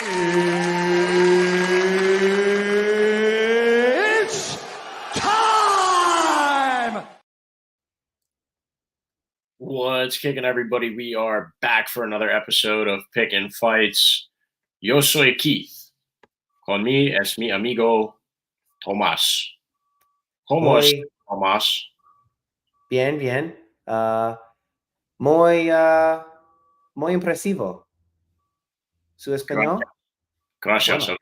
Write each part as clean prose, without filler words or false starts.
It's time! What's kicking, everybody? We are back for another episode of Pickin Fights. Yo soy Keith. Con mi es mi amigo Tomás. ¿Cómo es, Muy Tomás? bien, bien. Muy impresivo. ¿Su español? Gracias, Bueno.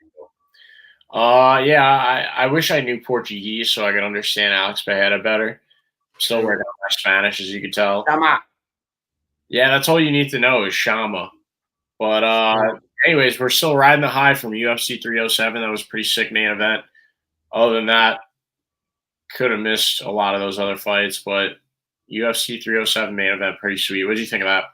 amigo. Yeah, I wish I knew Portuguese so I could understand Alex Bejeda better. Still working on my Spanish, as you can tell. Tama. Yeah, that's all you need to know is Shama. But anyways, we're still riding the high from UFC 307. That was a pretty sick main event. Other than that, could have missed a lot of those other fights, but UFC 307 main event, pretty sweet. What did you think of that?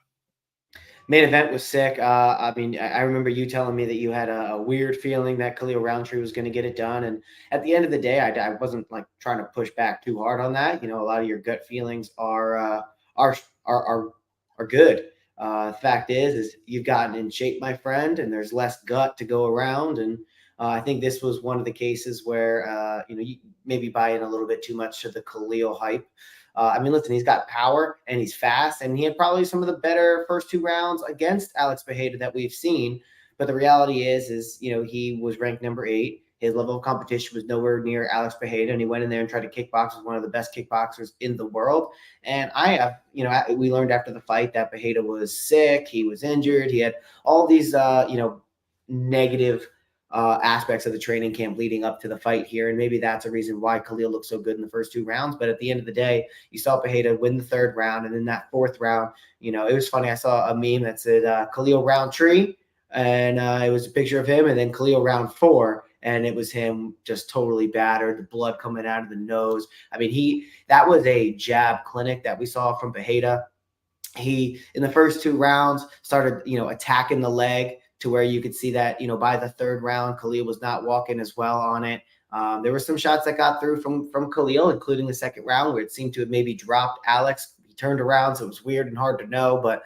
Main event was sick. I mean, I remember you telling me that you had a weird feeling that Khalil Roundtree was going to get it done. And at the end of the day, I wasn't like trying to push back too hard on that. You know, a lot of your gut feelings are good. Fact is you've gotten in shape, my friend, and there's less gut to go around. And I think this was one of the cases where you maybe buy in a little bit too much to the Khalil hype. I mean, listen, he's got power and he's fast, and he had probably some of the better first two rounds against Alex Bejeda that we've seen. But the reality is he was ranked number 8. His level of competition was nowhere near Alex Bejeda, and he went in there and tried to kickbox with one of the best kickboxers in the world. And we learned after the fight that Bejeda was sick, he was injured, he had all these, negative aspects of the training camp leading up to the fight here. And maybe that's a reason why Khalil looked so good in the first 2 rounds. But at the end of the day, you saw Bejeda win the 3rd round. And in that 4th round, it was funny. I saw a meme that said Khalil Roundtree, and it was a picture of him, and then Khalil round 4. And it was him just totally battered, the blood coming out of the nose. I mean, that was a jab clinic that we saw from Bejeda. He, in the first 2 rounds, started, attacking the leg to where you could see that, by the 3rd round, Khalil was not walking as well on it. There were some shots that got through from Khalil, including the 2nd round where it seemed to have maybe dropped Alex. He turned around, so it was weird and hard to know. But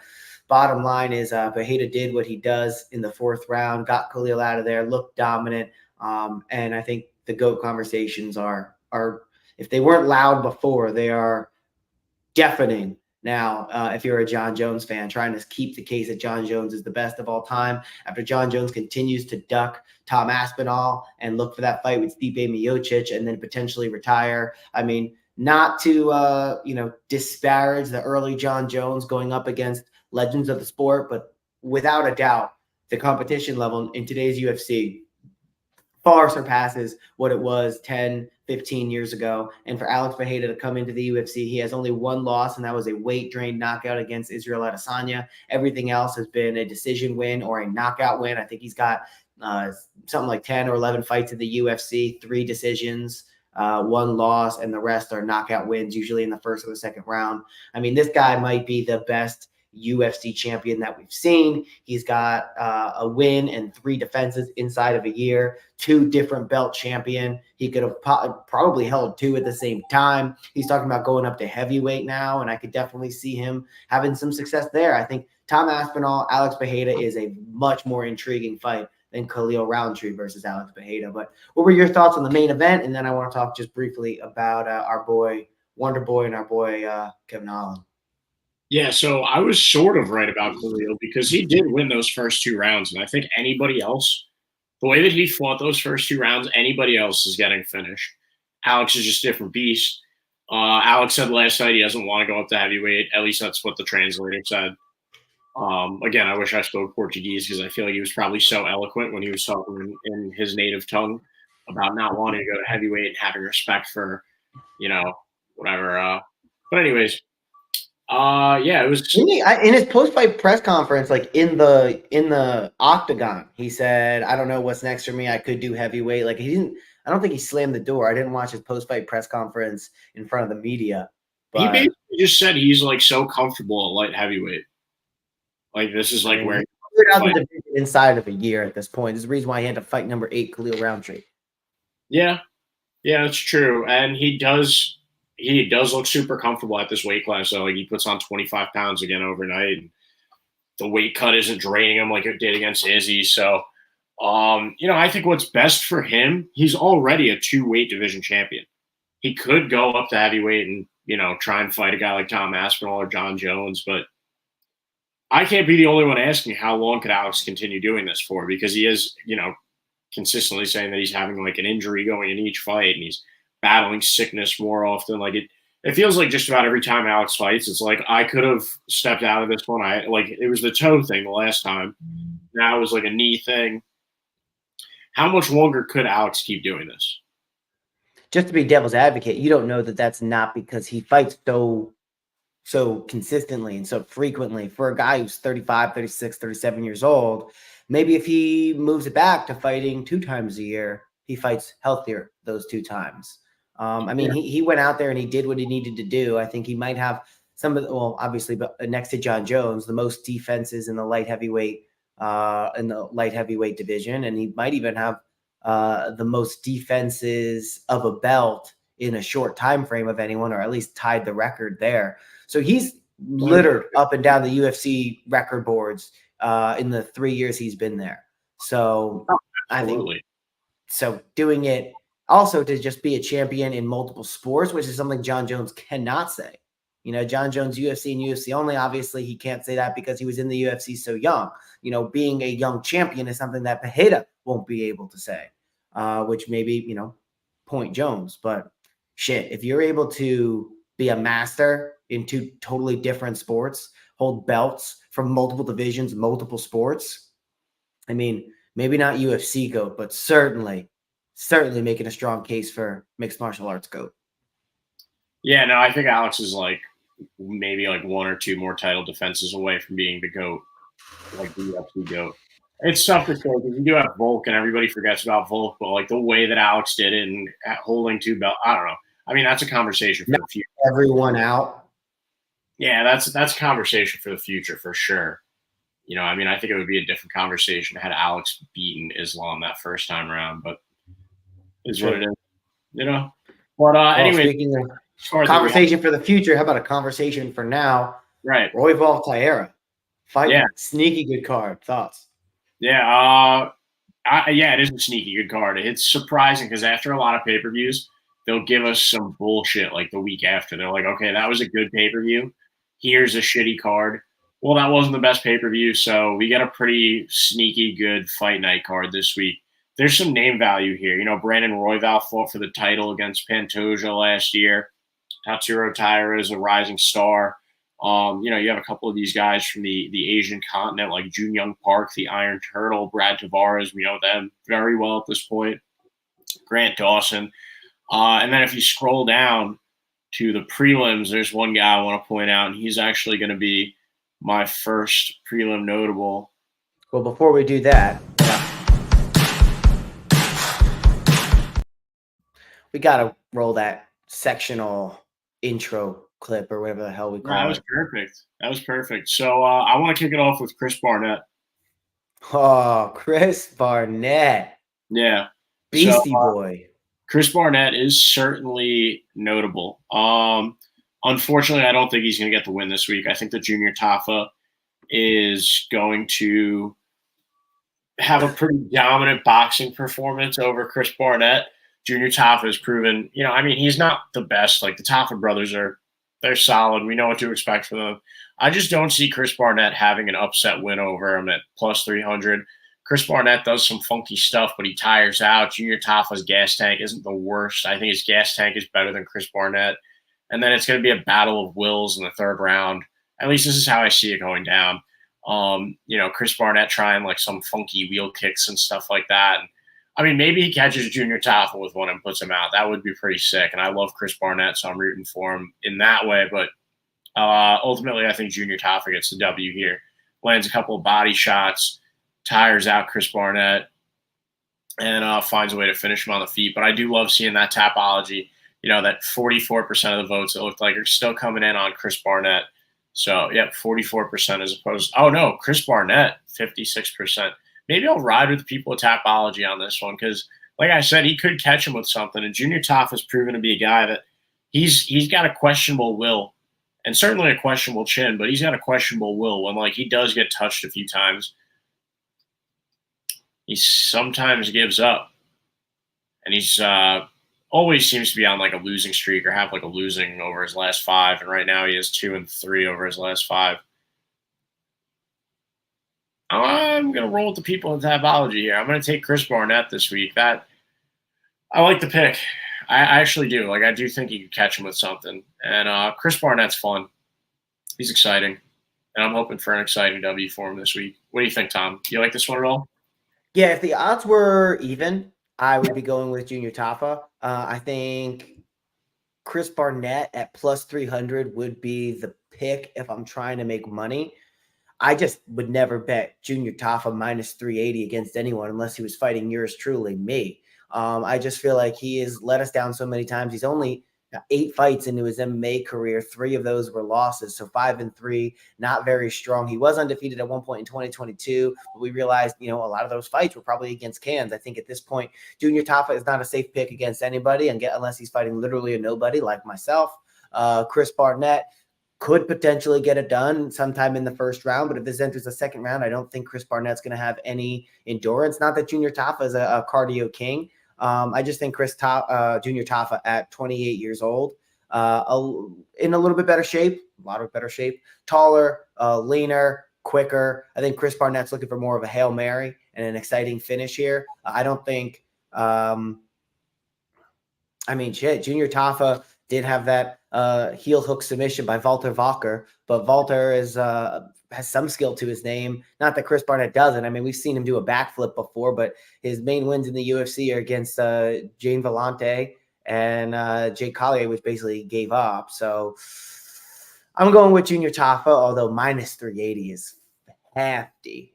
bottom line is Bejeda did what he does in the 4th round, got Khalil out of there, looked dominant. And I think the GOAT conversations are, if they weren't loud before, they are deafening now. If you're a John Jones fan, trying to keep the case that John Jones is the best of all time after John Jones continues to duck Tom Aspinall and look for that fight with Stipe Miocic and then potentially retire. I mean, not to disparage the early John Jones going up against legends of the sport, but without a doubt, the competition level in today's UFC far surpasses what it was 10, 15 years ago. And for Alex Bejeda to come into the UFC, he has only 1 loss, and that was a weight-drained knockout against Israel Adesanya. Everything else has been a decision win or a knockout win. I think he's got something like 10 or 11 fights in the UFC, 3 decisions, 1 loss, and the rest are knockout wins, usually in the 1st or the 2nd round. I mean, this guy might be the best UFC champion that we've seen. He's got a win and 3 defenses inside of a year, 2 different belt champion. He could have probably held 2 at the same time. He's talking about going up to heavyweight now, and I could definitely see him having some success there. I think Tom Aspinall, Alex Bejeda is a much more intriguing fight than Khalil Roundtree versus Alex Bejeda. But what were your thoughts on the main event? And then I want to talk just briefly about our boy Wonder Boy and our boy Kevin Holland. Yeah, so I was sort of right about Khalil because he did win those first 2 rounds, and I think anybody else, the way that he fought those first 2 rounds, anybody else is getting finished. Alex is just a different beast. Alex said last night he doesn't want to go up to heavyweight. At least that's what the translator said. Again, I wish I spoke Portuguese because I feel like he was probably so eloquent when he was talking in his native tongue about not wanting to go to heavyweight and having respect for, whatever. But anyways, yeah, it was. In his post-fight press conference, like in the octagon, he said, "I don't know what's next for me. I could do heavyweight." Like he didn't. I don't think he slammed the door. I didn't watch his post-fight press conference in front of the media. But he basically just said he's like so comfortable at light heavyweight. Like this is like where he figured out the division inside of a year at this point. This is the reason why he had to fight number 8 Khalil Roundtree. Yeah, that's true, and he does look super comfortable at this weight class. So like he puts on 25 pounds again overnight. And the weight cut isn't draining him like it did against Izzy. So I think what's best for him, he's already a 2-weight division champion. He could go up to heavyweight and, try and fight a guy like Tom Aspinall or John Jones, but I can't be the only one asking how long could Alex continue doing this for, because he is, consistently saying that he's having like an injury going in each fight and he's battling sickness more often. Like it feels like just about every time Alex fights, it's like I could have stepped out of this one. It was the toe thing the last time. Now it was like a knee thing. How much longer could Alex keep doing this? Just to be devil's advocate, you don't know that that's not because he fights so consistently and so frequently. For a guy who's 35, 36, 37 years old, maybe if he moves it back to fighting 2 times a year, he fights healthier those 2 times. He went out there and he did what he needed to do. I think he might have obviously, but next to John Jones, the most defenses in the light heavyweight division, and he might even have the most defenses of a belt in a short time frame of anyone, or at least tied the record there. So he's littered up and down the UFC record boards in the 3 years he's been there. So I think doing it also to just be a champion in multiple sports, which is something John Jones cannot say. John Jones, UFC and UFC only. Obviously, he can't say that because he was in the UFC so young. Being a young champion is something that Pereira won't be able to say, which maybe, point Jones. But shit, if you're able to be a master in 2 totally different sports, hold belts from multiple divisions, multiple sports, maybe not UFC GOAT, but certainly making a strong case for mixed martial arts GOAT. Yeah, no, I think Alex is maybe 1 or 2 more title defenses away from being the GOAT, like the UFC GOAT. It's tough to say because you do have Volk and everybody forgets about Volk, but the way that Alex did it and holding 2 belts, I don't know. That's a conversation for the future. Everyone out. Yeah, that's a conversation for the future for sure. I think it would be a different conversation had Alex beaten Islam that first time around, but is what it is, But anyway, speaking of conversation for the future, how about a conversation for now? Right. Royval Taira. Fighting. Sneaky good card. Thoughts? Yeah. It is a sneaky good card. It's surprising because after a lot of pay-per-views, they'll give us some bullshit like the week after. They're like, okay, that was a good pay-per-view. Here's a shitty card. Well, that wasn't the best pay-per-view, so we got a pretty sneaky good fight night card this week. There's some name value here. Brandon Royval fought for the title against Pantoja last year. Taira is a rising star. You have a couple of these guys from the Asian continent, like Jun Young Park, the Iron Turtle, Brad Tavares. We know them very well at this point. Grant Dawson. And then if you scroll down to the prelims, there's one guy I want to point out, and he's actually going to be my first prelim notable. Well, before we do that, we got to roll that sectional intro clip or whatever the hell we call it. That was perfect. So I want to kick it off with Chris Barnett. Oh, Chris Barnett. Yeah. Beastie boy. Chris Barnett is certainly notable. Unfortunately, I don't think he's going to get the win this week. I think that Junior Tafa is going to have a pretty dominant boxing performance over Chris Barnett. Junior Tafa has proven, he's not the best. Like the Tafa brothers they're solid. We know what to expect from them. I just don't see Chris Barnett having an upset win over him at plus 300. Chris Barnett does some funky stuff, but he tires out. Junior Tafa's gas tank isn't the worst. I think his gas tank is better than Chris Barnett. And then it's going to be a battle of wills in the 3rd round. At least this is how I see it going down. Chris Barnett trying some funky wheel kicks and stuff like that. And, maybe he catches Junior Tafa with one and puts him out. That would be pretty sick. And I love Chris Barnett, so I'm rooting for him in that way. But ultimately, I think Junior Tafa gets the W here. Lands a couple of body shots, tires out Chris Barnett, and finds a way to finish him on the feet. But I do love seeing that Tapology. That 44% of the votes, it looked like, are still coming in on Chris Barnett. So, 44% as opposed – oh, no, Chris Barnett, 56%. Maybe I'll ride with the people at Tapology on this one because, like I said, he could catch him with something. And Junior Tafa has proven to be a guy that he's got a questionable will and certainly a questionable chin, but he's got a questionable will when, he does get touched a few times. he sometimes gives up, and he's always seems to be on like a losing streak or have like a losing over his last 5. And right now he has 2-3 over his last 5. I'm gonna roll with the people in Tapology here. I'm gonna take Chris Barnett this week. That I like the pick. I actually do. Like I do think you could catch him with something. And Chris Barnett's fun. He's exciting. And I'm hoping for an exciting W for him this week. What do you think, Tom? You like this one at all? Yeah, if the odds were even, I would be going with Junior Tafa. I think Chris Barnett at plus 300 would be the pick if I'm trying to make money. I just would never bet Junior Tafa minus 380 against anyone unless he was fighting yours truly, me. I just feel like he has let us down so many times. He's only 8 fights into his MMA career. 3 of those were losses. So 5-3, not very strong. He was undefeated at one point in 2022, but we realized, a lot of those fights were probably against cans. I think at this point, Junior Tafa is not a safe pick against anybody unless he's fighting literally a nobody like myself. Chris Barnett could potentially get it done sometime in the first round. But if this enters the second round, I don't think Chris Barnett's going to have any endurance. Not that Junior Tafa is a cardio king. I just think Junior Tafa at 28 years old, in a little bit better shape, a lot of better shape, taller, leaner, quicker. I think Chris Barnett's looking for more of a Hail Mary and an exciting finish here. I don't think, Junior Tafa did have that heel hook submission by Walter Walker, but Walter has some skill to his name. Not that Chris Barnett doesn't. I mean, we've seen him do a backflip before, but his main wins in the UFC are against Jane Vellante and Jake Collier, which basically gave up. So I'm going with Junior Tafa, although minus 380 is hefty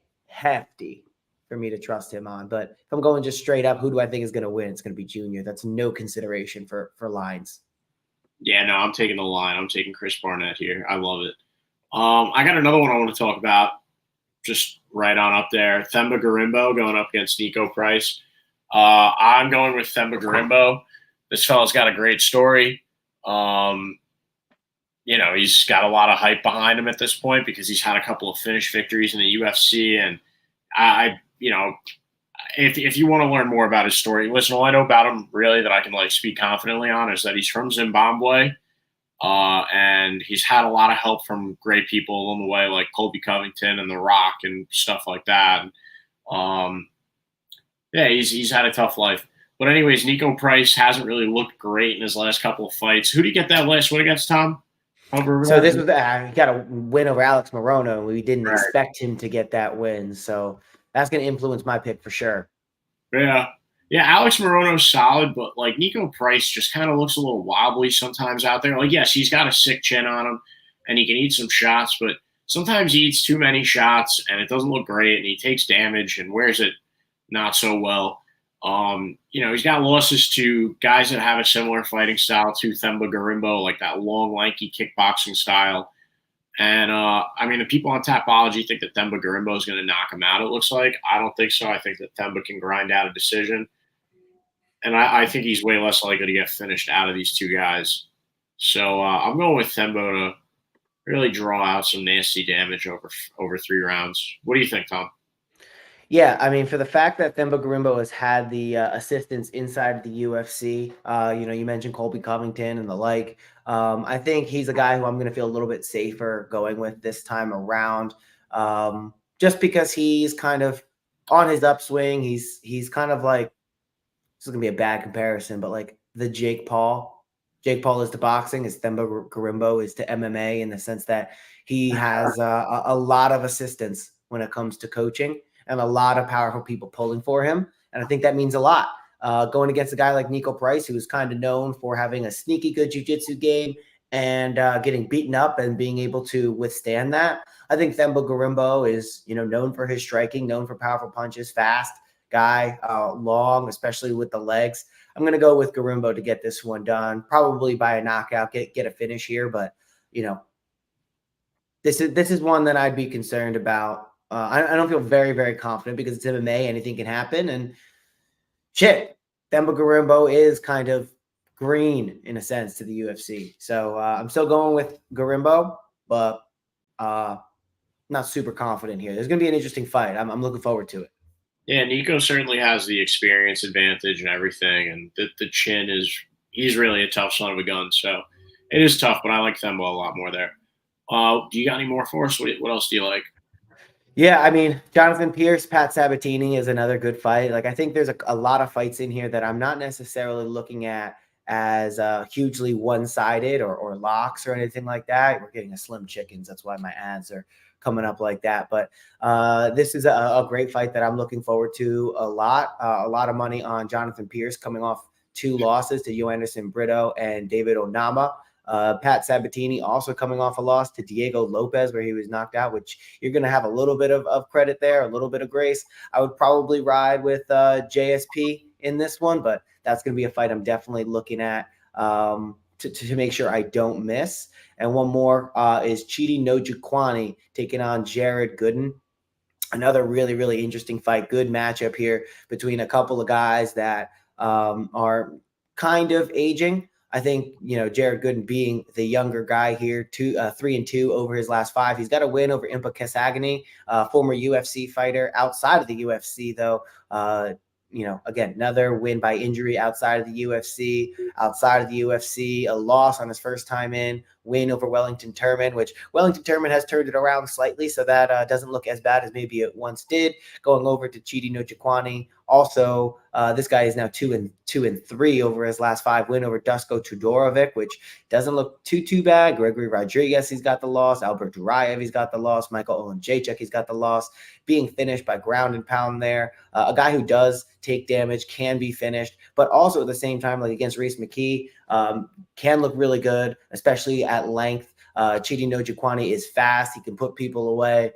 for me to trust him on. But if I'm going just straight up, who do I think is going to win? It's going to be Junior. That's no consideration for lines. Yeah, no, I'm taking the line. I'm taking Chris Barnett here. I love it. I got another one I want to talk about, just right on up there. Themba Gorimbo going up against Nico Price. I'm going with Themba Gorimbo. This fella's got a great story. He's got a lot of hype behind him at this point because he's had a couple of finish victories in the UFC. And if you want to learn more about his story, listen, all I know about him really that I can speak confidently on is that he's from Zimbabwe. And he's had a lot of help from great people along the way, like Colby Covington and The Rock and stuff like that. He's had a tough life. But anyways, Nico Price hasn't really looked great in his last couple of fights. Who did he get that last win against, Tom? So this was he got a win over Alex Morono. We didn't expect him to get that win, so that's going to influence my pick for sure. Yeah, Alex Morono's solid, but Nico Price just kind of looks a little wobbly sometimes out there. Yes, he's got a sick chin on him, and he can eat some shots, but sometimes he eats too many shots, and it doesn't look great, and he takes damage and wears it not so well. He's got losses to guys that have a similar fighting style to Themba Gorimbo, like that long, lanky kickboxing style. And, the people on Tapology think that Themba Gorimbo is going to knock him out, it looks like. I don't think so. I think that Themba can grind out a decision. And I think he's way less likely to get finished out of these two guys. So I'm going with Themba to really draw out some nasty damage over 3 rounds. What do you think, Tom? Yeah, for the fact that Themba Gorimbo has had the assistants inside the UFC, you mentioned Colby Covington and the like. I think he's a guy who I'm going to feel a little bit safer going with this time around, just because he's kind of on his upswing. He's kind of like, this is going to be a bad comparison, but like the Jake Paul. Jake Paul is to boxing, as Themba Gorimbo is to MMA, in the sense that he has a lot of assistance when it comes to coaching, and a lot of powerful people pulling for him. And I think that means a lot. Going against a guy like Nico Price, who is kind of known for having a sneaky good jiu-jitsu game and getting beaten up and being able to withstand that. I think Themba Gorimbo is, known for his striking, known for powerful punches, fast guy, long, especially with the legs. I'm going to go with Gorimbo to get this one done, probably by a knockout, get a finish here. But, this is one that I'd be concerned about. I don't feel very, very confident because it's MMA. Anything can happen. And Themba Gorimbo is kind of green in a sense to the UFC. So I'm still going with Gorimbo, but not super confident here. There's going to be an interesting fight. I'm looking forward to it. Yeah, Nico certainly has the experience advantage and everything, and the chin he's really a tough son of a gun. So it is tough, but I like Themba a lot more there. Do you got any more for us? What else do you like? Yeah, I mean, Jonathan Pierce, Pat Sabatini is another good fight. Like, I think there's a lot of fights in here that I'm not necessarily looking at as hugely one-sided or locks or anything like that. We're getting a Slim Chickens. That's why my ads are coming up like that. But this is a great fight that I'm looking forward to a lot. A lot of money on Jonathan Pierce coming off 2 losses to Anderson Brito and David Onama. Pat Sabatini also coming off a loss to Diego Lopez, where he was knocked out, which you're going to have a little bit of credit there, a little bit of grace. I would probably ride with JSP in this one, but that's going to be a fight I'm definitely looking at to make sure I don't miss. And one more is Chidi Njokuani taking on Jared Gooden. Another really, really interesting fight. Good matchup here between a couple of guys that are kind of aging. I think, Jared Gooden being the younger guy here, 3-2 over his last 5. He's got a win over Impa Kasagany, former UFC fighter outside of the UFC, though. Again, another win by injury outside of the UFC. A loss on his first time in, win over Wellington Turman, which Wellington Turman has turned it around slightly, so that doesn't look as bad as maybe it once did. Going over to Chidi Njokuani. Also, this guy is now 2-3 over his last 5. Win over Dusko Tudorovic, which doesn't look too bad. Gregory Rodriguez, he's got the loss. Albert Duraev, he's got the loss. Michael Olenjacek, he's got the loss. Being finished by ground and pound there. A guy who does take damage, can be finished, but also at the same time, like against Reese McKee, can look really good, especially at length. Chidi Njokuani is fast. He can put people away.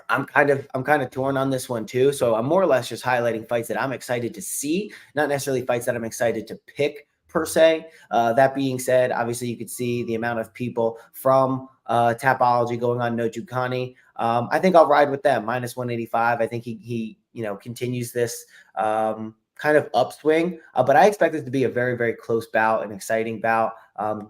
I'm kind of torn on this one too. So I'm more or less just highlighting fights that I'm excited to see, not necessarily fights that I'm excited to pick per se. That being said, obviously you could see the amount of people from Tapology going on Njokuani. I think I'll ride with them -185. I think he continues this kind of upswing, but I expect this to be a very, very close bout, an exciting bout.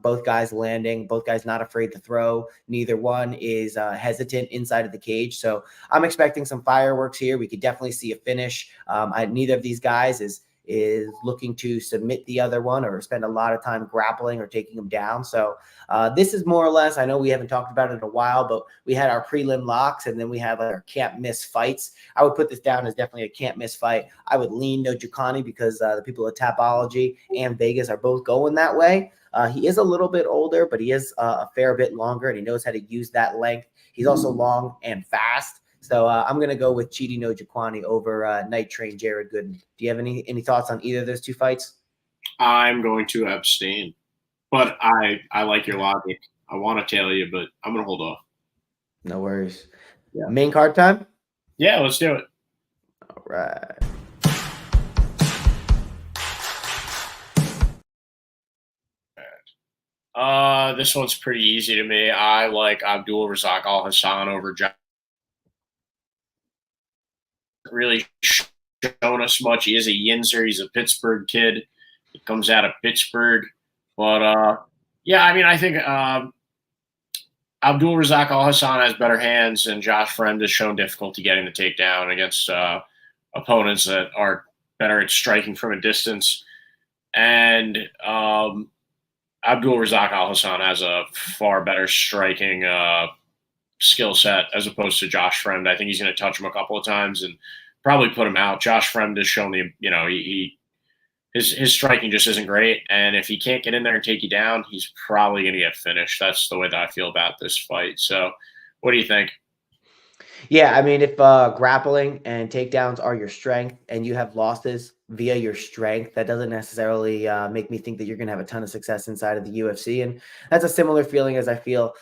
Both guys landing, both guys not afraid to throw. Neither one is hesitant inside of the cage. So I'm expecting some fireworks here. We could definitely see a finish. Neither of these guys is looking to submit the other one or spend a lot of time grappling or taking them down. So this is more or less, I know we haven't talked about it in a while, but we had our prelim locks and then we had our can't miss fights. I would put this down as definitely a can't miss fight. I would lean Njokuani because the people at Tapology and Vegas are both going that way. He is a little bit older, but he is a fair bit longer and he knows how to use that length. He's also long and fast. So I'm going to go with Chidi Njokuani over Night Train Jared Gooden. Do you have any thoughts on either of those 2 fights? I'm going to abstain, but I like your logic. I want to tell you, but I'm going to hold off. No worries. Yeah. Main card time? Yeah, let's do it. All right. This one's pretty easy to me. I like Abdul Razak Al Hassan over John. Really shown us much. He is a Yinzer. He's a Pittsburgh kid. He comes out of Pittsburgh. But, yeah, I mean, I think Abdul Razak Al Hassan has better hands, and Josh Fremd has shown difficulty getting the takedown against opponents that are better at striking from a distance. And Abdul Razak Al Hassan has a far better striking skill set as opposed to Josh Fremd. I think he's going to touch him a couple of times and probably put him out. Josh Fremd has shown his striking just isn't great, and if he can't get in there and take you down, he's probably going to get finished. That's the way that I feel about this fight. So, what do you think? Yeah, I mean, if grappling and takedowns are your strength and you have losses via your strength, that doesn't necessarily make me think that you're going to have a ton of success inside of the UFC. And that's a similar feeling as I feel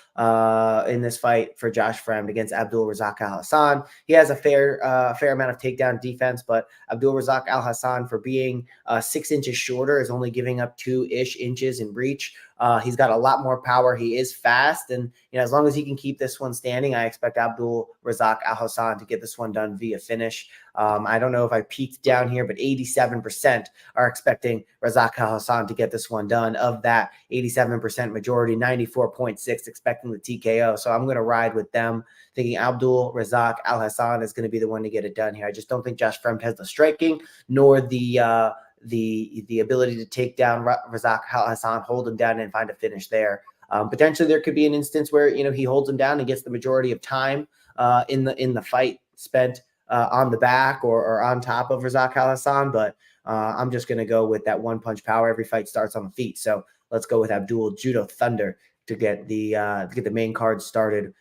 in this fight for Josh Fremd against Abdul Razak Al Hassan. He has a fair amount of takedown defense, but Abdul Razak Al Hassan, for being 6 inches shorter, is only giving up 2-ish inches in reach. He's got a lot more power. He is fast. And, as long as he can keep this one standing, I expect Abdul Razak Al Hassan to get this one done via finish. I don't know if I peeked down here, but 86 87% are expecting Razak Al Hassan to get this one done. Of that 87% majority, 94.6 expecting the TKO. So I'm going to ride with them, thinking Abdul Razak Al Hassan is going to be the one to get it done here. I just don't think Josh Fremd has the striking nor the ability to take down Razak Al Hassan, hold him down, and find a finish there. Potentially, there could be an instance where he holds him down and gets the majority of time in the fight spent on the back or on top of Razak Al Hassan. But I'm just going to go with that one punch power. Every fight starts on the feet, so let's go with Abdul Judo Thunder to get the main card started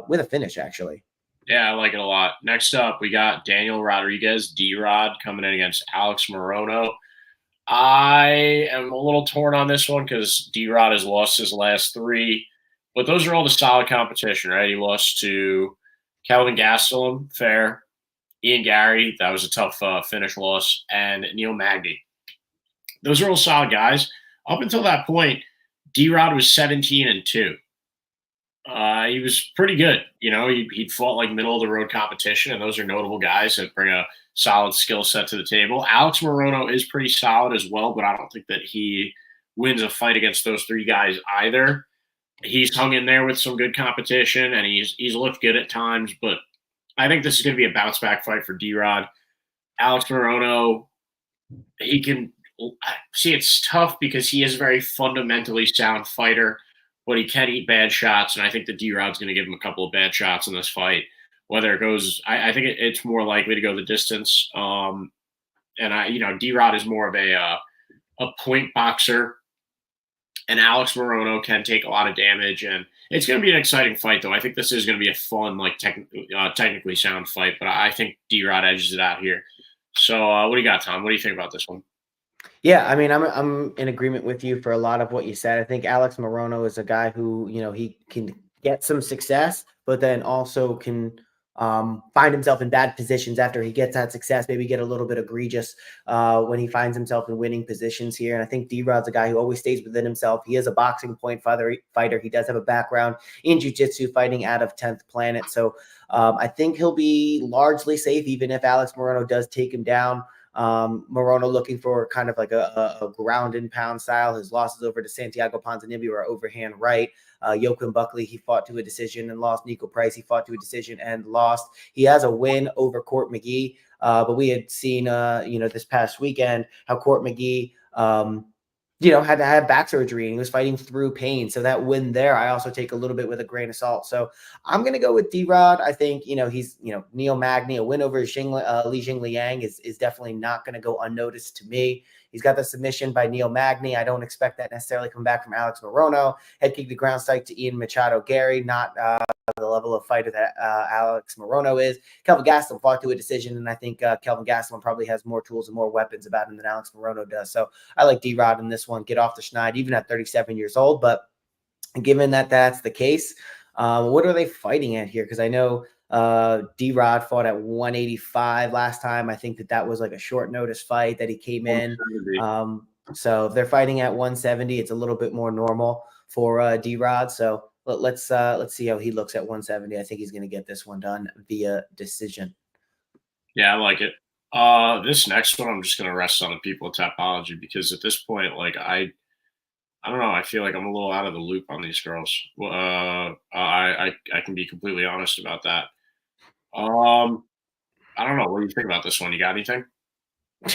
with a finish, actually. Yeah, I like it a lot. Next up, we got Daniel Rodriguez, D-Rod, coming in against Alex Morono. I am a little torn on this one because D-Rod has lost his last 3, but those are all the solid competition, right? He lost to Kelvin Gastelum, fair. Ian Gary, that was a tough finish loss, and Neil Magny. Those are all solid guys. Up until that point, D-Rod was 17-2. He was pretty good. He'd fought like middle of the road competition, and those are notable guys that bring a solid skill set to the table. Alex Morono is pretty solid as well, but I don't think that he wins a fight against those 3 guys either. He's hung in there with some good competition, and he's looked good at times, but I think this is going to be a bounce back fight for D-Rod. Alex Morono, he can see it's tough because he is a very fundamentally sound fighter, but he can eat bad shots, and I think that D-Rod's going to give him a couple of bad shots in this fight. Whether it goes, I think it's more likely to go the distance. And D-Rod is more of a point boxer, and Alex Morono can take a lot of damage, and it's going to be an exciting fight, though. I think this is going to be a fun, technically sound fight, but I think D-Rod edges it out here. So what do you got, Tom? What do you think about this one? Yeah, I mean, I'm in agreement with you for a lot of what you said. I think Alex Morono is a guy who, he can get some success, but then also can find himself in bad positions after he gets that success, maybe get a little bit egregious when he finds himself in winning positions here. And I think D-Rod's a guy who always stays within himself. He is a boxing point fighter. He does have a background in jiu-jitsu, fighting out of 10th Planet. So I think he'll be largely safe, even if Alex Morono does take him down. Morono looking for kind of like a ground and pound style. His losses over to Santiago Ponzinibbio are overhand right. Joaquin Buckley, he fought to a decision and lost. Nico Price, he fought to a decision and lost. He has a win over Court McGee, but we had seen, this past weekend how Court McGee, had to have back surgery and he was fighting through pain. So that win there, I also take a little bit with a grain of salt. So I'm going to go with D-Rod. I think, he's, Neil Magny, a win over Li Jingliang is definitely not going to go unnoticed to me. He's got the submission by Neil Magny. I don't expect that necessarily come back from Alex Morono. Head kick to ground strike to Ian Machado Gary, not the level of fighter that Alex Morono is. Kelvin Gastelum fought to a decision, and I think Kelvin Gastelum probably has more tools and more weapons about him than Alex Morono does. So I like D-Rod in this one. Get off the schneid, even at 37 years old. But given that that's the case, what are they fighting at here? Because I know D-Rod fought at 185 last time. I think that was like a short notice fight that he came in. So if they're fighting at 170, it's a little bit more normal for D-Rod. So let's see how he looks at 170. I think he's going to get this one done via decision. Yeah, I like it. This next one, I'm just going to rest on the people of Tapology because at this point, I don't know. I feel like I'm a little out of the loop on these girls. I can be completely honest about that. I don't know. What do you think about this one? You got anything?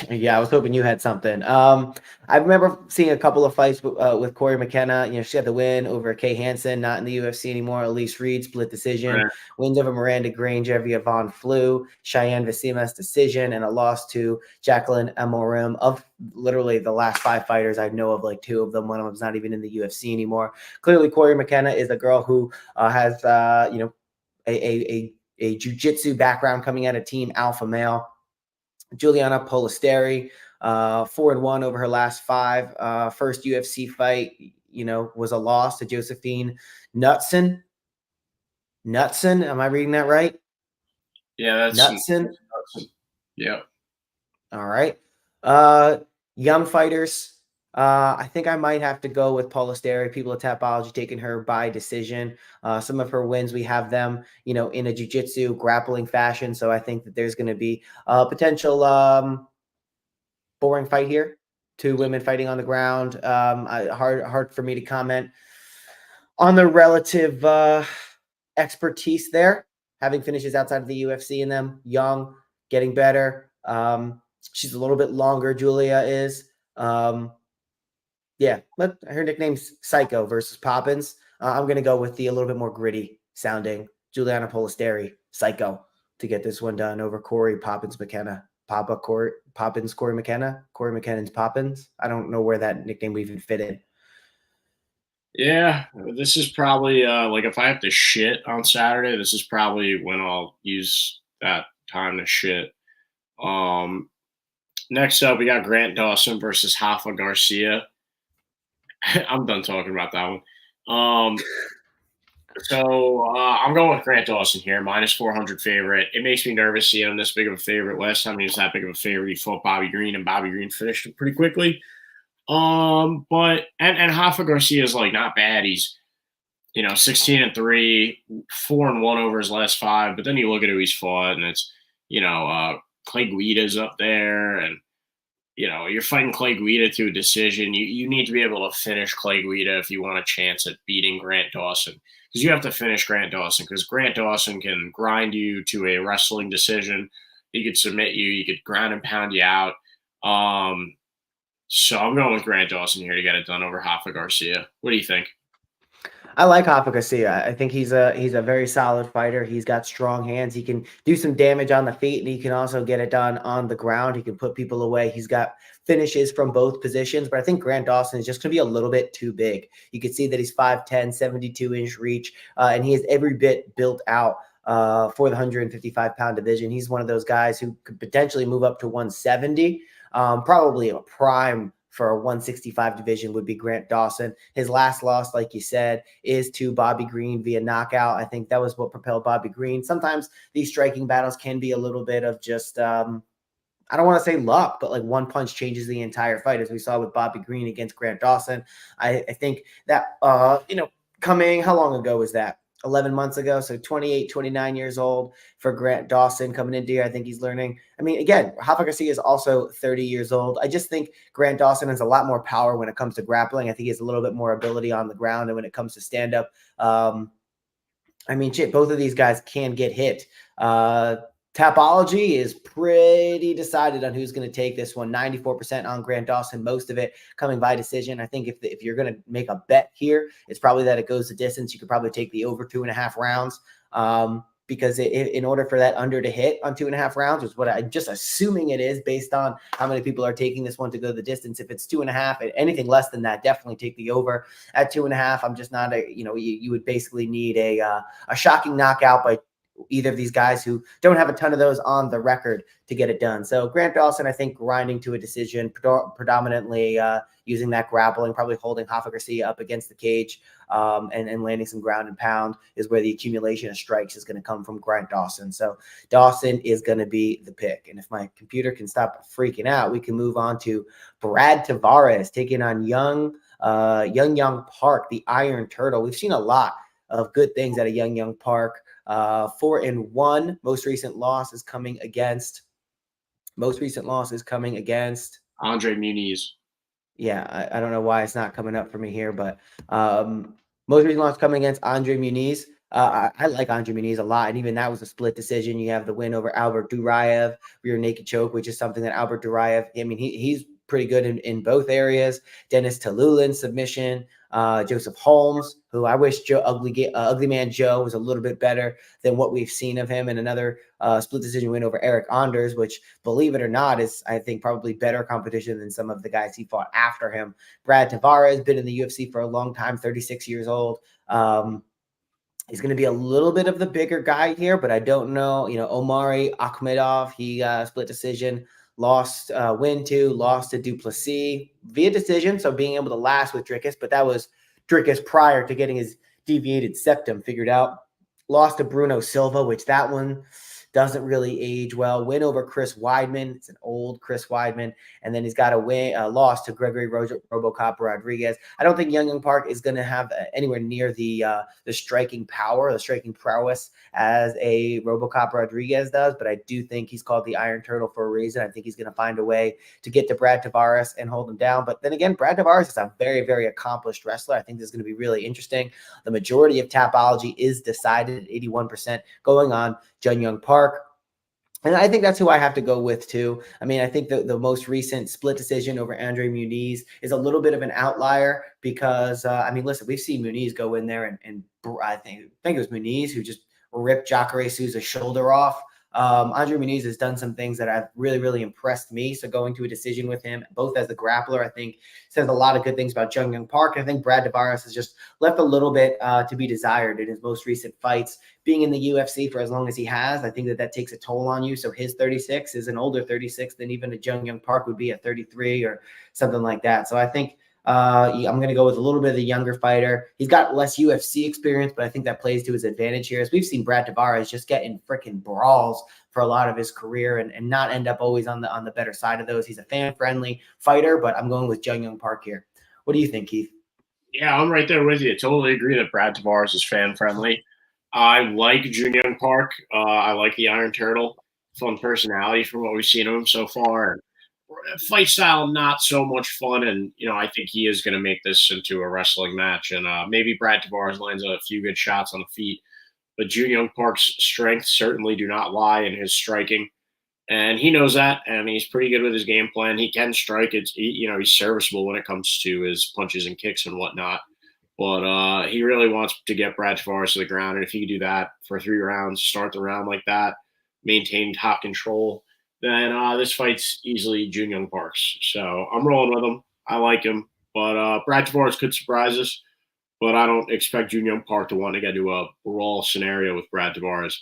Yeah, I was hoping you had something. I remember seeing a couple of fights with Corey McKenna. She had the win over Kay Hansen, not in the UFC anymore. Elise Reed, split decision. Right. Wins over Miranda Granger via Von Flew. Cheyenne Vasimas decision, and a loss to Jacqueline Amorim. Of literally the last 5 fighters, I know of like 2 of them. One of them's not even in the UFC anymore. Clearly, Corey McKenna is a girl who has a jiu-jitsu background coming out of Team Alpha Male. Juliana Polisteri, 4-1 over her last 5. First UFC fight, was a loss to Josephine Knutson. Knutson, am I reading that right? Yeah, that's Knutson. Yeah. All right. Young fighters. I think I might have to go with Polisteri. People at Tapology taking her by decision. Some of her wins, we have them, in a jiu-jitsu grappling fashion. So I think that there's going to be potential boring fight here. Two women fighting on the ground. Hard for me to comment on the relative expertise there. Having finishes outside of the UFC in them, young, getting better. She's a little bit longer, Julia is. Yeah, but her nickname's Psycho versus Poppins. I'm going to go with the a little bit more gritty sounding Juliana Polisteri, Psycho, to get this one done over Corey Poppins McKenna. Poppins, Corey McKenna. Corey McKennan's Poppins. I don't know where that nickname would even fit in. Yeah, this is probably like if I have to shit on Saturday, this is probably when I'll use that time to shit. Next up, we got Grant Dawson versus Rafa Garcia. I'm done talking about that one. I'm going with Grant Dawson here, minus 400 favorite. It makes me nervous seeing him this big of a favorite. Last time he was that big of a favorite, he fought Bobby Green, and Bobby Green finished him pretty quickly. But Rafa Garcia is like not bad. He's 16-3, 4-1 over his last 5. But then you look at who he's fought, and it's Clay Guida's up there, and you're fighting Clay Guida to a decision. You need to be able to finish Clay Guida if you want a chance at beating Grant Dawson, because you have to finish Grant Dawson, because Grant Dawson can grind you to a wrestling decision. He could submit you. He could ground and pound you out. So I'm going with Grant Dawson here to get it done over Rafa Garcia. What do you think? I like Rafa Garcia. I think he's a very solid fighter. He's got strong hands. He can do some damage on the feet, and he can also get it done on the ground. He can put people away. He's got finishes from both positions, but I think Grant Dawson is just going to be a little bit too big. You can see that he's 5'10", 72-inch reach, and he is every bit built out for the 155-pound division. He's one of those guys who could potentially move up to 170. Probably a prime for a 165 division would be Grant Dawson. His last loss, like you said, is to Bobby Green via knockout. I think that was what propelled Bobby Green. Sometimes these striking battles can be a little bit of just, I don't want to say luck, but like one punch changes the entire fight, as we saw with Bobby Green against Grant Dawson. I think that, coming, how long ago was that? 11 months ago. So 28, 29 years old for Grant Dawson coming into here. I think he's learning. I mean, again, Rafa Garcia is also 30 years old. I just think Grant Dawson has a lot more power when it comes to grappling. I think he has a little bit more ability on the ground. And when it comes to stand up, I mean, shit, both of these guys can get hit. Tapology is pretty decided on who's going to take this one. 94% on Grant Dawson, most of it coming by decision. I think if you're going to make a bet here, it's probably that it goes the distance. You could probably take the over 2.5 rounds because in order for that under to hit on 2.5 rounds, is what I'm just assuming it is based on how many people are taking this one to go the distance. If it's 2.5, anything less than that, definitely take the over at 2.5. I'm just not you would basically need a shocking knockout by either of these guys who don't have a ton of those on the record to get it done. So Grant Dawson, I think, grinding to a decision, predominantly using that grappling, probably holding Rafa Garcia up against the cage and landing some ground and pound is where the accumulation of strikes is going to come from Grant Dawson. So Dawson is going to be the pick. And if my computer can stop freaking out, we can move on to Brad Tavares taking on Young Park, the Iron Turtle. We've seen a lot of good things out of Young Park. 4-1. Most recent loss is coming against Andre Muniz. Yeah, I don't know why it's not coming up for me here, but most recent loss coming against Andre Muniz. I like Andre Muniz a lot, and even that was a split decision. You have the win over Albert Duraev, rear naked choke, which is something that Albert Duraev, I mean, he's pretty good in both areas. Dennis Talulin submission. Joseph Holmes, who I wish Ugly Man Joe was a little bit better than what we've seen of him, and another split decision win over Eric Anders, which, believe it or not, is, I think, probably better competition than some of the guys he fought after him. Brad Tavares, been in the UFC for a long time, 36 years old. He's going to be a little bit of the bigger guy here, but I don't know. Omari Akhmedov, he split decision. Lost to Duplessis via decision, so being able to last with Dricus, but that was Dricus prior to getting his deviated septum figured out. Lost to Bruno Silva, which that one doesn't really age well. Win over Chris Weidman. It's an old Chris Weidman. And then he's got a loss to Gregory Robocop Rodriguez. I don't think Young Park is going to have anywhere near the striking power, the striking prowess as a Robocop Rodriguez does, but I do think he's called the Iron Turtle for a reason. I think he's going to find a way to get to Brad Tavares and hold him down. But then again, Brad Tavares is a very, very accomplished wrestler. I think this is going to be really interesting. The majority of Tapology is decided at 81% going on Jun Young Park. And I think that's who I have to go with too. I mean, I think the most recent split decision over Andre Muniz is a little bit of an outlier because, I mean, listen, we've seen Muniz go in there and I think it was Muniz who just ripped Jacare Souza's shoulder off. Andre Muniz has done some things that have really, really impressed me. So going to a decision with him, both as the grappler, I think says a lot of good things about Jun Young Park. And I think Brad Tavares has just left a little bit to be desired in his most recent fights. Being in the UFC for as long as he has, I think that takes a toll on you. So his 36 is an older 36 than even a Jun Young Park would be at 33 or something like that. So I think I'm going to go with a little bit of the younger fighter. He's got less UFC experience, but I think that plays to his advantage here. As we've seen Brad Tavares just get in freaking brawls for a lot of his career and not end up always on the better side of those. He's a fan-friendly fighter, but I'm going with Jun Young Park here. What do you think, Keith? Yeah, I'm right there with you. Totally agree that Brad Tavares is fan-friendly. I like Jun Young Park. I like the Iron Turtle. Fun personality from what we've seen of him so far. Fight style, not so much fun. And, I think he is going to make this into a wrestling match. And maybe Brad Tavares lands a few good shots on the feet. But Jun Young Park's strengths certainly do not lie in his striking. And he knows that, and he's pretty good with his game plan. He can strike. He's serviceable when it comes to his punches and kicks and whatnot. But he really wants to get Brad Tavares to the ground. And if he can do that for 3 rounds, start the round like that, maintain top control, then this fight's easily Jun Young Park's. So I'm rolling with him. I like him. But Brad Tavares could surprise us. But I don't expect Jun Young Park to want to get to a brawl scenario with Brad Tavares.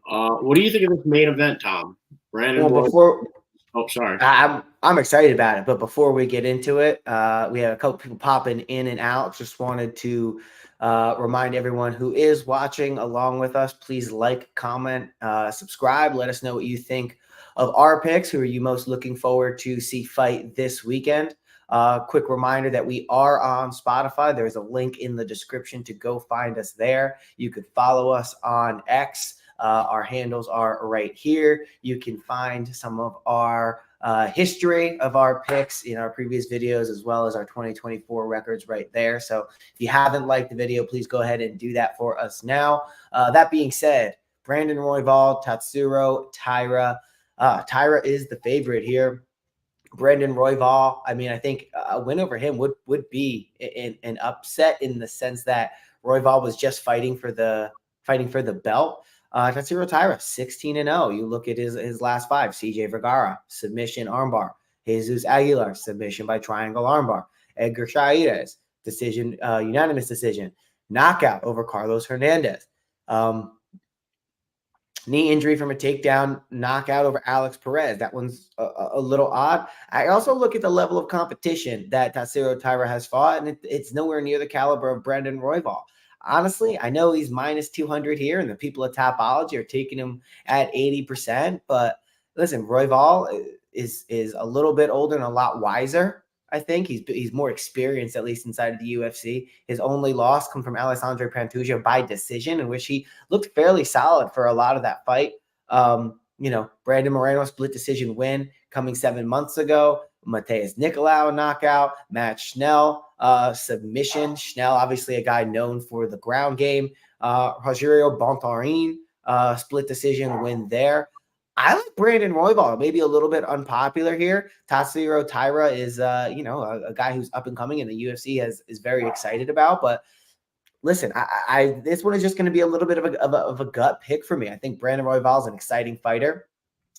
What do you think of this main event, Tom? Brandon. Well, sorry. I'm excited about it, but before we get into it, we have a couple people popping in and out. Just wanted to remind everyone who is watching along with us, please like, comment, subscribe. Let us know what you think of our picks. Who are you most looking forward to see fight this weekend? Quick reminder that we are on Spotify. There's a link in the description to go find us there. You could follow us on X. Our handles are right here. You can find some of our history of our picks in our previous videos, as well as our 2024 records right there. So if you haven't liked the video, please go ahead and do that for us now. That being said, Brandon Royval, Tatsuro, Taira. Taira is the favorite here. Brandon Royval, I mean, I think a win over him would be an upset in the sense that Royval was just fighting for the belt. Tatsuro Taira, 16-0. You look at his last 5: CJ Vergara, submission armbar; Jesus Aguilar, submission by triangle armbar; Edgar Chairez, decision, unanimous decision; knockout over Carlos Hernandez. Knee injury from a takedown, knockout over Alex Perez. That one's a little odd. I also look at the level of competition that Tatsuro Taira has fought, and it's nowhere near the caliber of Brandon Royval. Honestly, I know he's minus 200 here, and the people at Tapology are taking him at 80%. But listen, Royval is a little bit older and a lot wiser. I think he's more experienced, at least inside of the UFC. His only loss come from Alessandro Pantoja by decision, in which he looked fairly solid for a lot of that fight. Brandon Moreno split decision win coming 7 months ago. Mateus Nicolau knockout. Matt Schnell submission. Schnell, obviously a guy known for the ground game. Rogerio Bontorin split decision win there. I like Brandon Royval, maybe a little bit unpopular here. Tatsuro Taira is, a guy who's up and coming in the UFC is very excited about. But listen, this one is just going to be a little bit of a gut pick for me. I think Brandon Royval is an exciting fighter.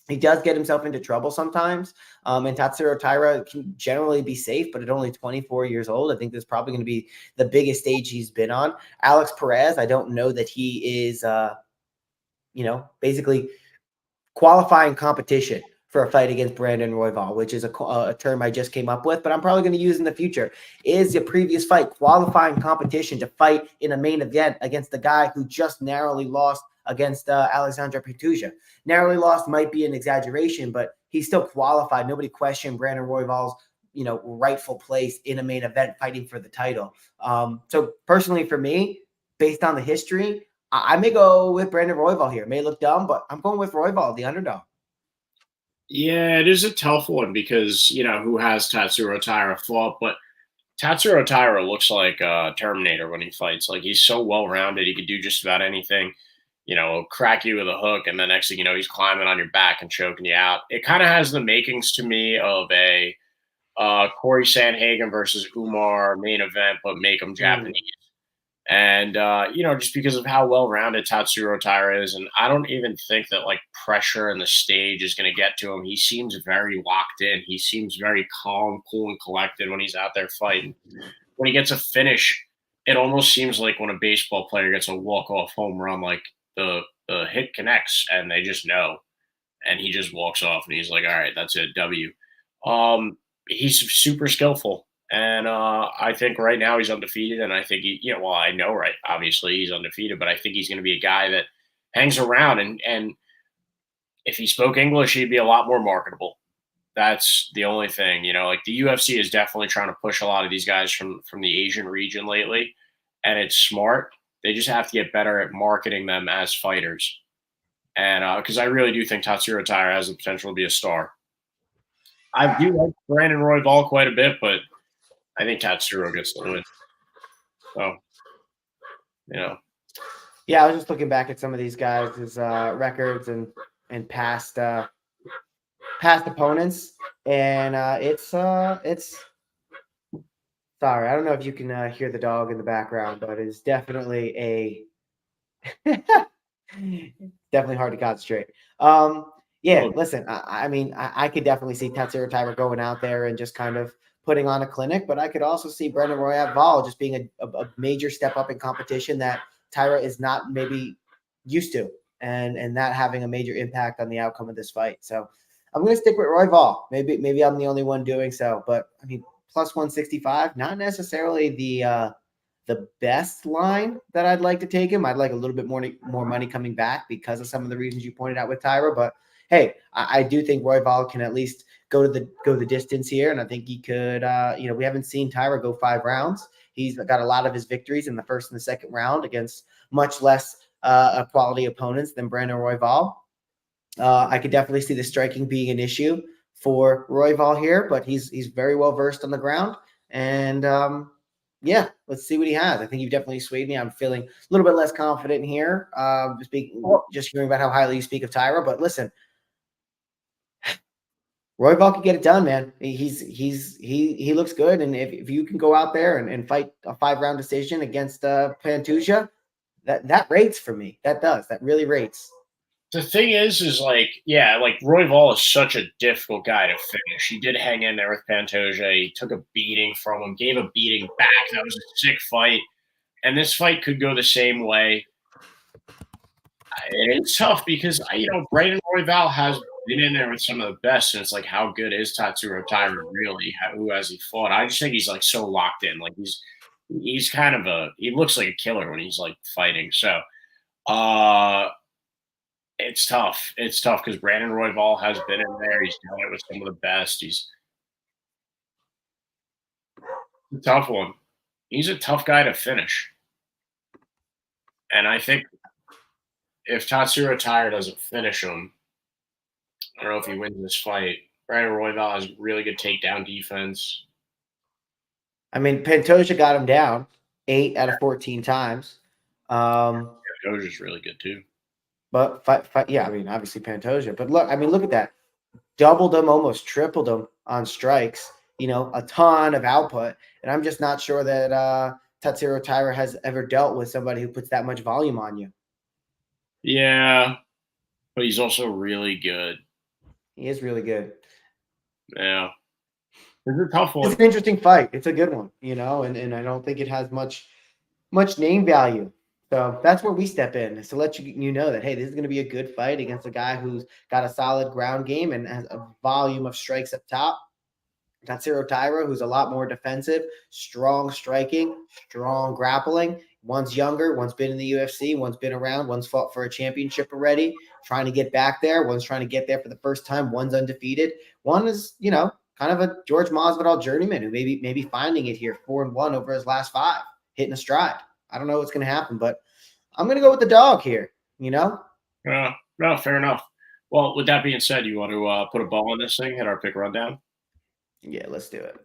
He does get himself into trouble sometimes. And Tatsuro Taira can generally be safe, but at only 24 years old, I think this is probably going to be the biggest stage he's been on. Alex Perez, I don't know that he is, basically qualifying competition for a fight against Brandon Royval, which is a term I just came up with, but I'm probably going to use in the future. Is the previous fight qualifying competition to fight in a main event against the guy who just narrowly lost against Alexandre Pantoja. Narrowly lost might be an exaggeration, but he's still qualified. Nobody questioned Brandon Royval's rightful place in a main event fighting for the title. So personally for me, based on the history, I may go with Brandon Royval here. It may look dumb, but I'm going with Royval, the underdog. Yeah, it is a tough one because, who has Tatsuro Taira fought, but Tatsuro Taira looks like Terminator when he fights. Like, he's so well-rounded. He could do just about anything. Crack you with a hook, and the next thing you know, he's climbing on your back and choking you out. It kind of has the makings to me of a Corey Sandhagen versus Umar main event, but make him Japanese. And, just because of how well-rounded Tatsuro Taira is, and I don't even think that, pressure in the stage is going to get to him. He seems very locked in. He seems very calm, cool, and collected when he's out there fighting. When he gets a finish, it almost seems like when a baseball player gets a walk-off home run, the hit connects, and they just know. And he just walks off, and he's like, all right, that's it, W. He's super skillful. And I think right now he's undefeated, and I think I know, right? Obviously he's undefeated, but I think he's going to be a guy that hangs around, and if he spoke English, he'd be a lot more marketable. That's the only thing, the UFC is definitely trying to push a lot of these guys from the Asian region lately, and it's smart. They just have to get better at marketing them as fighters, and because I really do think Tatsuro Taira has the potential to be a star. I do like Brandon Royval quite a bit, but I think Tatsuro gets the win. So, Yeah, I was just looking back at some of these guys' records and past opponents, and it's sorry, I don't know if you can hear the dog in the background, but it's definitely definitely hard to concentrate. Yeah, listen, I mean, I could definitely see Tatsuro Taira going out there and just kind of putting on a clinic, but I could also see Brandon Royval just being a major step up in competition that Taira is not maybe used to, and that having a major impact on the outcome of this fight. So I'm going to stick with Royval. Maybe I'm the only one doing so, but I mean, plus 165, not necessarily the best line that I'd like to take him. I'd like a little bit more money coming back because of some of the reasons you pointed out with Taira, but hey, I do think Royval can at least go the distance here, and I think he could. We haven't seen Taira go 5 rounds. He's got a lot of his victories in the first and the second round against much less quality opponents than Brandon Royval. I could definitely see the striking being an issue for Royval here, but he's very well versed on the ground, and yeah, let's see what he has. I think you've definitely swayed me. I'm feeling a little bit less confident here. Just hearing about how highly you speak of Taira, but listen. Royval could get it done, man. He looks good, and if you can go out there and fight a 5-round decision against Pantoja, that rates for me. That really rates. The thing is Royval is such a difficult guy to finish. He did hang in there with Pantoja. He took a beating from him, gave a beating back. That was a sick fight, and this fight could go the same way. It's tough because Brandon Royval has been in there with some of the best, and it's like, how good is Tatsuro Taira really? Who has he fought? I just think he's so locked in. Like he's kind of he looks like a killer when he's fighting. So it's tough. It's tough because Brandon Royval has been in there. He's done it with some of the best. He's a tough one. He's a tough guy to finish, and I think if Tatsuro Taira doesn't finish him, I don't know if he wins this fight. Brandon Royval has really good takedown defense. I mean, Pantoja got him down 8 out of 14 times. Pantoja's really good too. But yeah, I mean, obviously Pantoja. But look at that. Doubled him, almost tripled him on strikes. A ton of output. And I'm just not sure that Tatsuro Taira has ever dealt with somebody who puts that much volume on you. Yeah, but he's also really good. He is really good. Yeah. It's a tough one. It's an interesting fight. It's a good one, and I don't think it has much name value. So that's where we step in, is to let you know that, hey, this is going to be a good fight against a guy who's got a solid ground game and has a volume of strikes up top. Tatsuro Taira, who's a lot more defensive, strong striking, strong grappling, One's younger, one's been in the UFC, one's been around, one's fought for a championship already, trying to get back there. One's trying to get there for the first time. One's undefeated. One is, kind of a George Masvidal journeyman who maybe finding it here, 4-1 over his last 5, hitting a stride. I don't know what's going to happen, but I'm going to go with the dog here. No, fair enough. Well, with that being said, you want to put a ball on this thing, hit our pick rundown? Yeah, let's do it.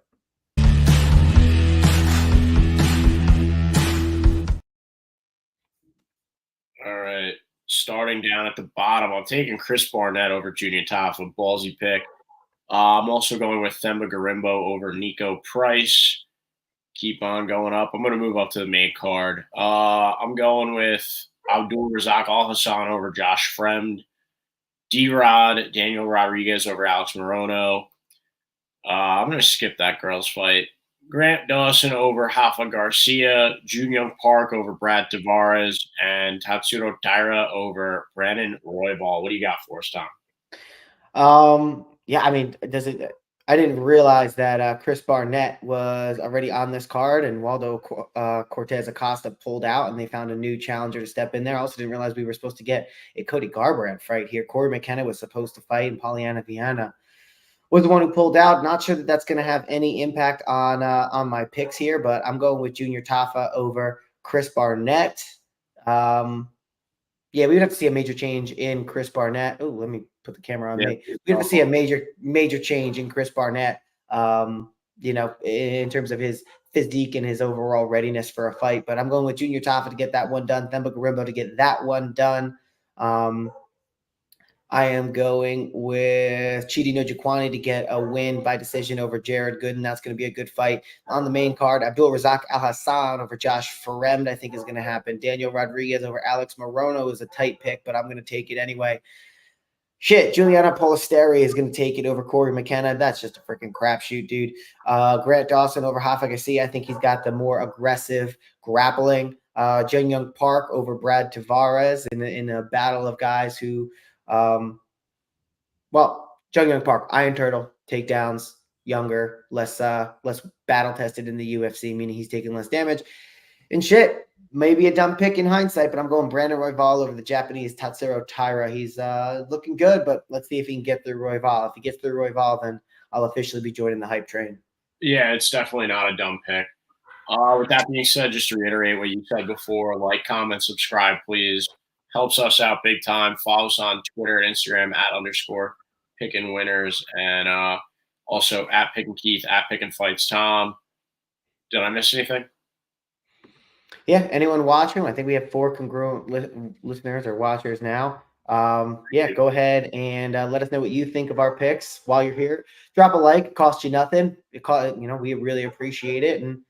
All right. Starting down at the bottom, I'm taking Chris Barnett over Junior Tafa. Ballsy pick. I'm also going with Themba Garimbo over Nico Price. Keep on going up. I'm going to move up to the main card. I'm going with Abdul Razak Al Hassan over Josh Fremd. D-Rod, Daniel Rodriguez over Alex Morono. I'm going to skip that girls fight. Grant Dawson over Rafa Garcia, Jun Young Park over Brad Tavares, and Tatsuro Taira over Brandon Royval. What do you got for us, Tom? Yeah, I mean, I didn't realize that Chris Barnett was already on this card, and Waldo Cortez Acosta pulled out, and they found a new challenger to step in there. I also didn't realize we were supposed to get a Cody Garbrandt fight here. Corey McKenna was supposed to fight, and Polyana Viana was the one who pulled out. Not sure that that's going to have any impact on my picks here, but I'm going with Junior Tafa over Chris Barnett. Yeah, we would have to see a major change in Chris Barnett. Oh, let me put the camera on me. We'd have to see a major change in Chris Barnett, in terms of his physique and his overall readiness for a fight. But I'm going with Junior Tafa to get that one done. Themba Garimbo to get that one done. I am going with Chidi Njokuani to get a win by decision over Jared Gooden. That's going to be a good fight. On the main card, Abdul Razak Al Hassan over Josh Fremd, I think is going to happen. Daniel Rodriguez over Alex Morono is a tight pick, but I'm going to take it anyway. Juliana Polisteri is going to take it over Corey McKenna. That's just a freaking crapshoot, dude. Grant Dawson over Rafa Garcia. I think he's got the more aggressive grappling. Jun Young Park over Brad Tavares in a battle of guys who Jun Young Park, Iron Turtle, takedowns, younger, less battle tested in the UFC, meaning he's taking less damage. And maybe a dumb pick in hindsight, but I'm going Brandon Royval over the Japanese Tatsuro Taira. He's looking good, but let's see if he can get through Royval. If he gets through Royval, then I'll officially be joining the hype train. Yeah, it's definitely not a dumb pick. With that being said, just to reiterate what you said before, like, comment, subscribe, please. Helps us out big time. Follow us on Twitter and Instagram @_Pickin Winners, and also @Pickin Keith, @Pickin Fights Tom. Did I miss anything? Yeah, anyone watching? I think we have 4 congruent listeners or watchers now. Go ahead and let us know what you think of our picks while you're here. Drop a like. It costs you nothing. We really appreciate it. And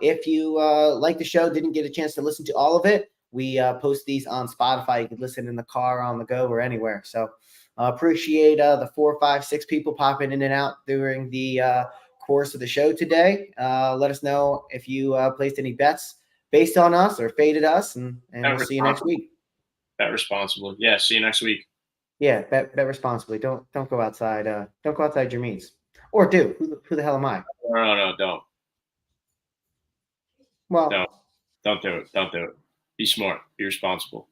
if you like the show, didn't get a chance to listen to all of it, we post these on Spotify. You can listen in the car, on the go, or anywhere. So appreciate the 4, 5, 6 people popping in and out during the course of the show today. Let us know if you placed any bets based on us or faded us, and we'll see you next week. Bet responsibly. Yeah, see you next week. Yeah, bet responsibly. Don't go outside. Don't go outside your means. Or do. Who the hell am I? No, don't. Well, no, don't do it. Don't do it. Be smart. Be responsible.